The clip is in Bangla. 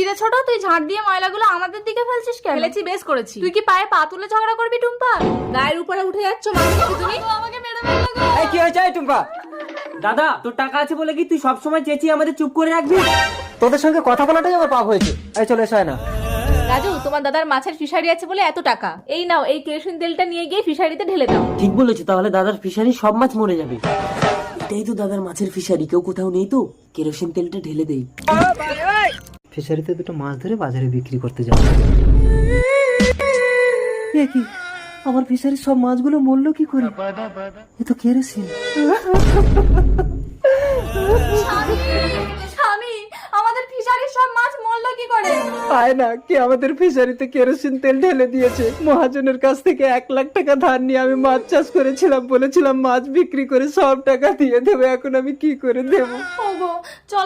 কিরে ছোট, তুই ঝাড় দিয়ে ময়লাগুলো আমাদের দিকে ফেলছিস কেন? ফেলেছি, বেশ করেছি। তুই কি পায়ে পা তুলে ঝগড়া করবি টুম্পা? গায়ের উপরে উঠে যাচ্ছ মানুষ তুমি। আমাকে মেরে ফেললো গো। এই কি হয়েছে এই টুম্পা? দাদা তোর টাকা আছে বলে কি তুই সবসময় চেঁচিয়ে আমাদের চুপ করে রাখবি? তোদের সঙ্গে কথা বলাটাই আমার পাপ হয়েছে। এই চলে এসো না। রাজু, তোমার দাদার মাছের ফিশারি আছে বলে এত টাকা। এই নাও, এই কেরোসিন তেলটা নিয়ে গিয়ে ফিশারিতে ঢেলে দাও। ঠিক বলেছো, তাহলে দাদার ফিশারি সব মাছ মরে যাবে। এটাই তো দাদার মাছের ফিশারি, কেউ কোথাও নেই তো, কেরোসিন তেলটা ঢেলে দেই। ফিশারিতে দুটো মাছ ধরে বাজারে বিক্রি করতে যাবো। এ কি, আমার ফিশারির সব মাছগুলো মরলো কি করে? এ তো কেরোসিন। স্বামী, আমাদের ফিশারির সব মাছ মরলো কি করে? আয় না, কি আমাদের ফিশারিতে কেরোসিন তেল ঢেলে দিয়েছে। মহাজনের কাছ থেকে 1 লাখ টাকা ধার নিয়ে আমি মাছ চাষ করেছিলাম, বলেছিলাম মাছ বিক্রি করে সব টাকা দিয়ে দেবো। এখন আমি কি করে দেবো? ওগো চল।